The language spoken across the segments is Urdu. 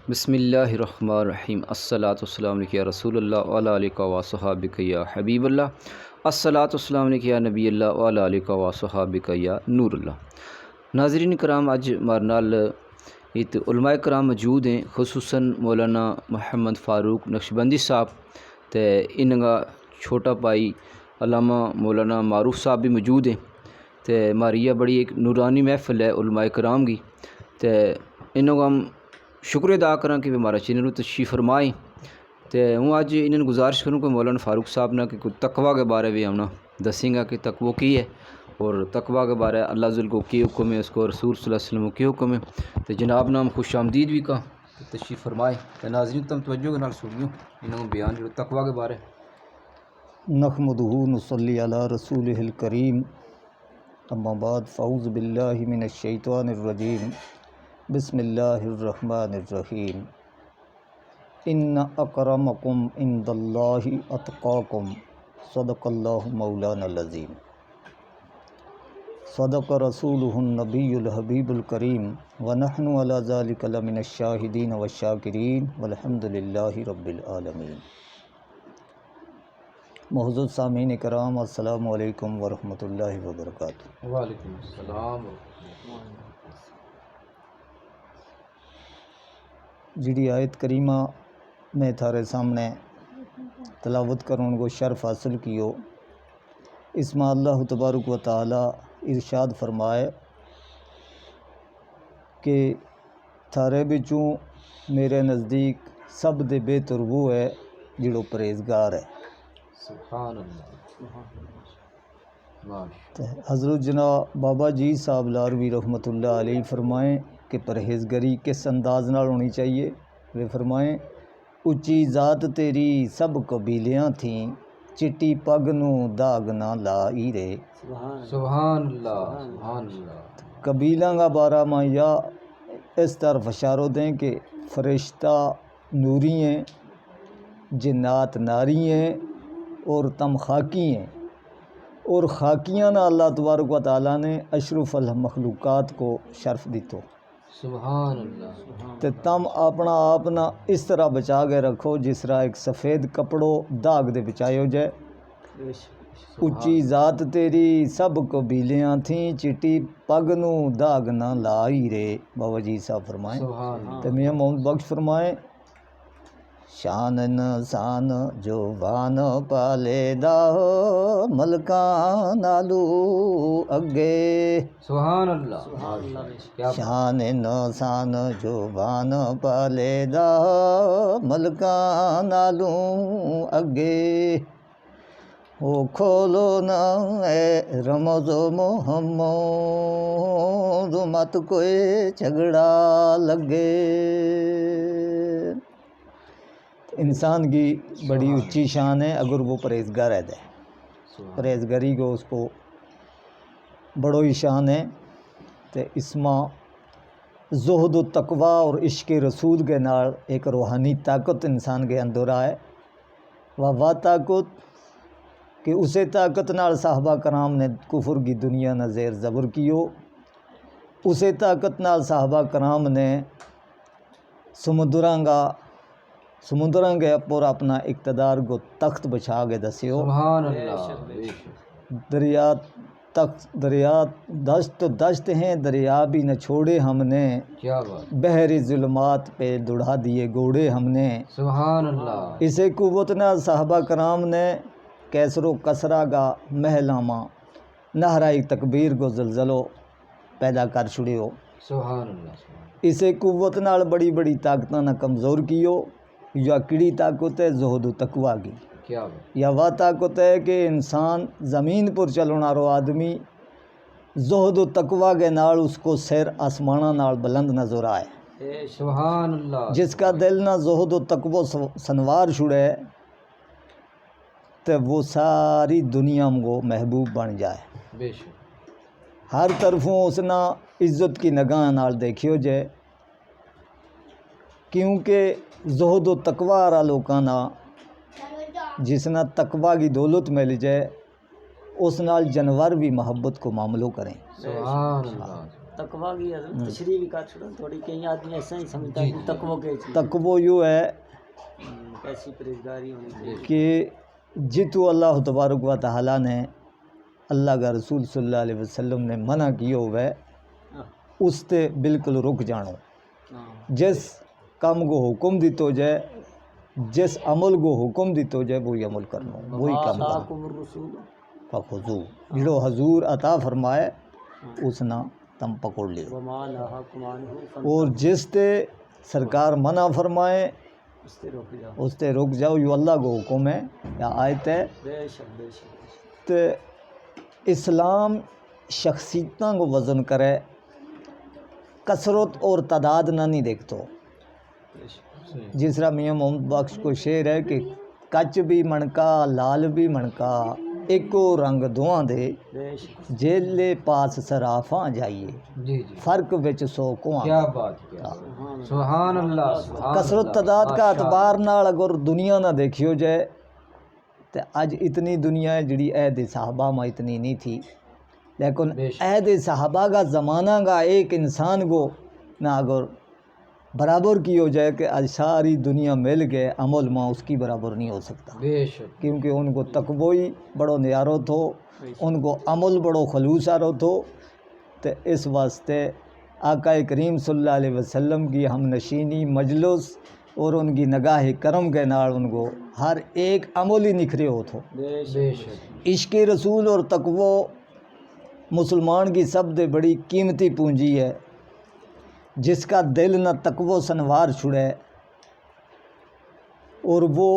بسم اللہ الرحمن الرحیم الصلاۃ والسلام علیک یا رسول اللہ وعلی آلہ و صحابہ یا حبیب اللہ الصلاۃ والسلام علیک یا نبی اللہ وعلی آلہ و صحابہ یا نور اللہ۔ ناظرین کرام، اج ہمارے نال علماء کرام موجود ہیں، خصوصاً مولانا محمد فاروق نقشبندی صاحب تے انہاں چھوٹا بھائی علامہ مولانا معروف صاحب بھی موجود ہیں تے ہماری یہ بڑی ایک نورانی محفل ہے علماء کرام کی تے انہوں کو ہم شکر ادا کریں کہ ہمارا چینل تشریف فرمائیں تے ہوں اج انہوں نے گزارش کروں کہ مولانا فاروق صاحب نے کہ تقوی کے بارے بھی ہم دسیں گا کہ تقوی کی ہے اور تقوی کے بارے اللہ ذل کو کی حکم ہے، اس کو رسول صلی اللہ علیہ وسلم کو کی حکم ہے۔ تو جناب نام خوش آمدید بھی کا تشریف فرمائے تے ناظرین تم توجہ کے نال سنیو انہوں نے بیان جو تقوی کے بارے۔ نحمدہ نصلی علی رسولہ الکریم، اما بعد فاعوذ باللہ من الشیطان الرجیم، بسم اللہ الرحمن الرحیم۔ ان اکرمکم عند اللہ اتقاکم، صدق اللہ مولانا العظیم، صدق رسولہ النبی الحبیب الکریم، ونحن علی ذلک لمن الشاہدین والشاکرین والحمد للہ رب العالمین۔ معزز سامعین کرام، السلام علیکم ورحمۃ اللہ وبرکاتہ۔ وعلیکم السلام۔ جڑی آیت کریمہ میں تھارے سامنے تلاوت کرن کو شرف حاصل کیو، اس میں اللہ تبارک و تعالی ارشاد فرمائے کہ تھارے بچوں میرے نزدیک سب دے بہتر وہ ہے جڑو پرہیزگار ہے۔ سبحان اللہ۔ حضرت جناب بابا جی صاحب لاروی رحمۃ اللہ علیہ فرمائیں کہ پرہیزگری کس انداز نال ہونی چاہیے؟ وہ فرمائیں، اچھی ذات تیری سب قبیلیاں تھیں، چٹی پگ نو داغ نہ لائی رے۔ سبحان اللہ، سبحان اللہ۔ قبیلہ کا بارہ میں یا اس طرف اشارہ دیں کہ فرشتہ نوری ہیں، جنات ناری ہیں اور تم خاکی ہیں، اور خاکیاں نہ اللہ تبارک و تعالیٰ نے اشرف المخلوقات کو شرف دیتو۔ سبحان اللہ۔ تے تم اپنا آپ نہ اس طرح بچا کے رکھو جس طرح ایک سفید کپڑو داغ دے بچائے ہو جائے۔ اچھی ذات تیری سب قبیلیاں تھیں، چٹی پگ نو داغ نہ لائی رے، بابا جی صاحب فرمائیں۔ تے میاں محمد بخش فرمائیں، شان انسان جو وان پالے دا ملکان نالو اگے۔ سبحان اللہ۔ شان انسان جو وان پالے دا ملکان نالو اگے، او کھولو نا اے رمض محمد مت کوئی جھگڑا لگے۔ انسان کی بڑی اونچی شان ہے اگر وہ پرہیزگار رہتا ہے، پرہیزگاری کو اس کو بڑو ہی شان ہے۔ تو اس میں زہد و تقوی اور عشق رسول کے نال ایک روحانی طاقت انسان کے اندر آئے، وہ طاقت کہ اسے طاقت نال صحابہ کرام نے کفر کی دنیا نہ زیر زبر کیو، اسے طاقت نال صحابہ کرام نے سمندراں کے اوپر اپنا اقتدار کو تخت بچھا کے دسیو۔ سبحان اللہ۔ دریا دشت تو دشت ہیں، دریا بھی نہ چھوڑے ہم نے، کیا بات۔ بحری ظلمات پہ دوڑا دیے گھوڑے ہم نے۔ سبحان اللہ۔ اسے قوت نال صحابہ کرام نے کیسر و کسرا کا محلاما نہرائی تکبیر کو زلزلو پیدا کر چھڑیو۔ سبحان اللہ۔ اسے قوت نال بڑی بڑی طاقتاں نہ کمزور کیو۔ یا کڑی طاقت ہے زہد و تقوی کی، کیا بات۔ یا وہ طاقت ہے کہ انسان زمین پر چلنا رو آدمی زہد و تقوی کے نال اس کو سیر آسمانہ نال بلند نظر آئے۔ سبحان اللہ۔ جس کا دل نہ زہد و تقوی سنوار چھڑے تو وہ ساری دنیا کو محبوب بن جائے، بے شک۔ ہر طرفوں اس نا عزت کی نگاہ نال دیکھیو جائے، کیونکہ زہد و تقوی والا لوکاں نا جس نا تقوی کی دولت مل جائے اس نال جانور بھی محبت کو معاملو کریں۔ سبحان اللہ۔ تقوی کی حضرت تشریح بھی کر چھوڑا تھوڑی، کئی آدمی ایسا ہی سمجھتا ہے کہ تقوی کیا چیز تقوی یوں ہے کیسی پرہیزگاری ہونی چاہیے. کہ جتو اللہ تبارک و تعالیٰ نے اللہ کا رسول صلی اللہ علیہ وسلم نے منع کیا ہوئے اس تے بالکل رک جانو. جس کام کو حکم دیتو جائے، جس عمل کو حکم دیتو جائے وہی عمل کرنا، وہی کام کرنا. آتاکم الرسول فخذو، جو حضور عطا فرمائے اس نہ تم پکڑ لیو، وما نہاکم عنہ اور جس تے سرکار منع فرمائے اس سے رک جاؤ. اس تے رک جاؤ. یہ اللہ کو حکم ہے یا آیت ہے. بے شک بے شک. تے اسلام شخصیتوں کو وزن کرے، کثرت اور تعداد نہ نہیں دیکھتو. جس طرح میاں محمد بخش کو شعر ہے کہ کچ بھی منکا لال بھی منکا ایکو رنگ دواں دے بے شک. جیلے پاس سرافاں جائیے جی جی فرق وچ سو کو کیا بات کیا سبحان اللہ سبحان کثرت تعداد کا اعتبار نال اگر دنیا نہ دیکھیو جائے تو اج اتنی دنیا ہے جڑی عہد صحابہ میں اتنی نہیں تھی، لیکن عہد صحابہ کا زمانہ کا ایک انسان کو نہ اگر برابر کی ہو جائے کہ آج ساری دنیا مل گئے عمل میں اس کی برابر نہیں ہو سکتا، بے شک کیونکہ ان کو تقوی بڑو نیارو تھو، ان کو عمل بڑو خلوصارو تھو. تو اس واسطے آقا کریم صلی اللہ علیہ وسلم کی ہم نشینی مجلس اور ان کی نگاہ کرم کے نال ان کو ہر ایک عمل ہی نکھرے ہو تھو. بے بے شک. شک عشق رسول اور تقوی مسلمان کی سب سے بڑی قیمتی پونجی ہے. جس کا دل نہ تقوی سنوار چھڑے اور وہ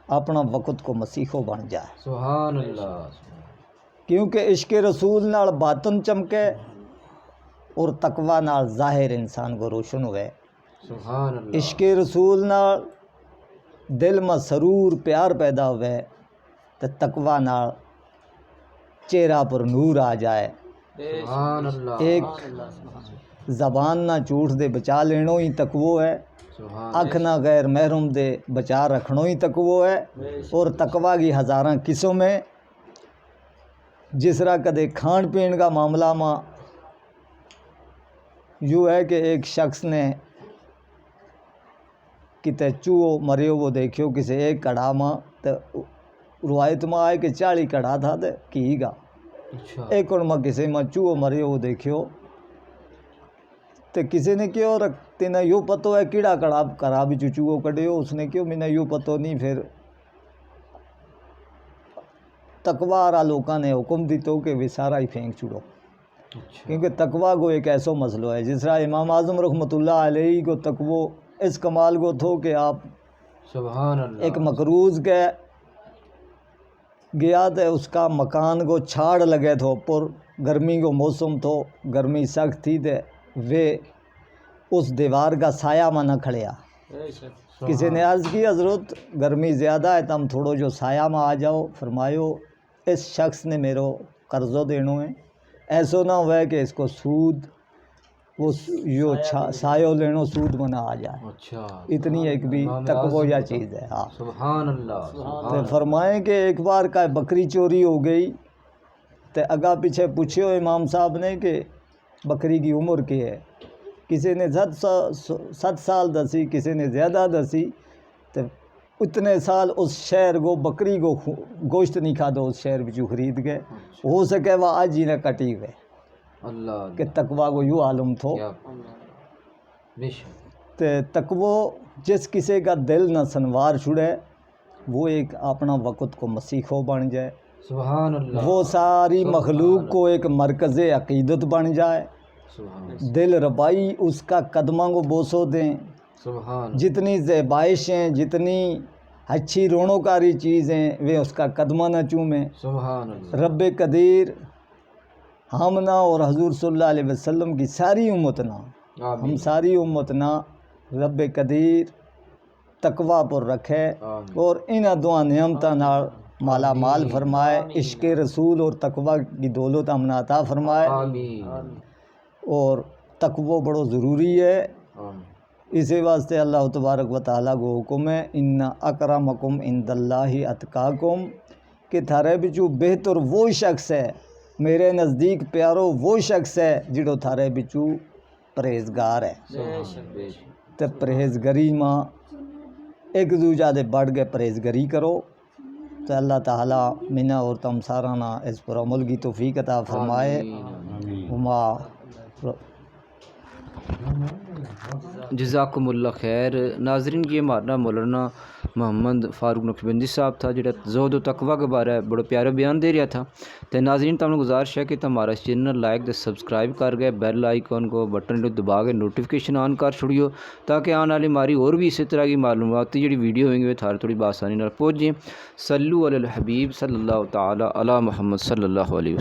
اپنا وقت کو مسیحو بن جائے، سبحان اللہ کیونکہ عشق رسول نال باطن چمکے اور تقوی نال ظاہر انسان کو روشن ہوئے. سبحان اللہ عشق رسول نال دل میں سرور پیار پیدا ہوئے تو تقوی نال چہرہ پر نور آ جائے. سبحان اللہ ایک اللہ سبحان. زبان نہ جھوٹ دے بچا لینو ہی تقوی ہے، سبحان اکھ نہ غیر محرم دے بچا رکھنو ہی تقوی ہے. اور تقوی کی ہزاراں قسم ہے. جس طرح کدے کھان پین کا معاملہ میں یوں ہے کہ ایک شخص نے کتے چوہو مرے وہ دیکھو کسی ایک کڑھا ماں تو روایت میں آئے کہ 40 کڑھا تھا تو کی گا اچھا ایک اور میں کسی میں چوہو مرے وہ دیکھو تو کسی نے کیوں رکھتے نہ یوں پتو ہے کیڑا کرا بھی چوہو کڑے ہو، اس نے کیوں میں نے یوں پتو نہیں. پھر تقوی آرہ لوکاں نے حکم دیتو کہ وہ سارا ہی پھینک چھوڑو، اچھا کیونکہ تقوی کو ایک ایسو مسئلہ ہے. جس طرح امام اعظم رحمۃ اللہ علیہ کو تقوی اس کمال کو تھو کہ آپ سبحان اللہ ایک مقروض کے گیا تو اس کا مکان کو چھاڑ لگے تھو پر گرمی کو موسم تھو، گرمی سخت تھی تو وہ اس دیوار کا سایہ میں نہ کھڑیا. بے شک. کسی نے عرض کی حضرت گرمی زیادہ ہے تم تھوڑو جو سایہ میں آ جاؤ. فرمایو اس شخص نے میرو قرضوں دینو ہے، ایسو نہ ہوئے کہ اس کو سود وہ یو سایو لینو سود میں نہ آ جائے. اچھا اتنی ایک بھی تقوی یا چیز ہے. ہاں سبحان اللہ تو فرمائیں کہ ایک بار کا بکری چوری ہو گئی تو اگا پیچھے پوچھے ہو امام صاحب نے کہ بکری کی عمر کیا ہے. کسی نے 7 سال دسی، کسی نے زیادہ دسی. تو اتنے سال اس شہر کو بکری کو گوشت نہیں کھا دو اس شہر بچو خرید گئے. ہو سکے وہ آج ہی نہ کٹی گئے اللہ کہ تقوی کو یوں عالم تھو. کیا بے شک تو تقوی جس کسی کا دل نہ سنوار چھڑے وہ ایک اپنا وقت کو مسیحو بن جائے، سبحان اللہ وہ ساری مخلوق کو ایک مرکز عقیدت بن جائے. سبحان دل ربائی اس کا قدموں کو بوسو دیں. سبحان جتنی زیبائشیں جتنی اچھی رونوکاری چیزیں وہ اس کا قدمہ نہ چومیں. سبحان اللہ رب قدیر ہم نہ اور حضور صلی اللہ علیہ وسلم کی ساری امت نہ ہم آمین ساری امت نہ رب قدیر تقوی پر رکھے آمین اور ان دعا نعمتاں نال مالا مال فرمائے. عشق رسول اور تقوی کی دولت ہم عطا فرمائے. آمین اور تقوی بڑو ضروری ہے. آمین اسی واسطے اللہ تبارک و تعالیٰ کو حکم ہے ان اکرمکم عند اللہ اتقاکم کہ تھارے بچو بہتر وہ شخص ہے میرے نزدیک پیارو وہ شخص ہے جڑو تھارے بچو پرہیزگار ہے بے شک تے پرہیزگری ماں ایک دوجہ دے بڑھ گئے پرہیزگری کرو تو اللہ تعالیٰ منا اور تم سارانا اس پر عمل کی توفیق عطا فرمائے وما جزاکم اللہ خیر۔ ناظرین، یہ ہمارا مولانا محمد فاروق نقشبندی صاحب تھا جڑا زہد و تقوی کے بارے بڑا پیارا بیان دے رہا تھا۔ تو ناظرین، تم نے گزارش ہے کہ ہمارا چینل لائک تے سبسکرائب کر گئے، بیل آئیکن کو بٹن کو دبا کے نوٹیفیکیشن آن کر چھوڑیو تاکہ آنے والی ہماری اور بھی اسی طرح کی معلوماتی جڑی ویڈیو ہوئیں گے تھوڑی تھوڑی بآسانی نال پہنچ جائیں۔ صلو علی الحبیب صلی اللہ تعالی علی محمد صلی اللہ علیہ وسلم۔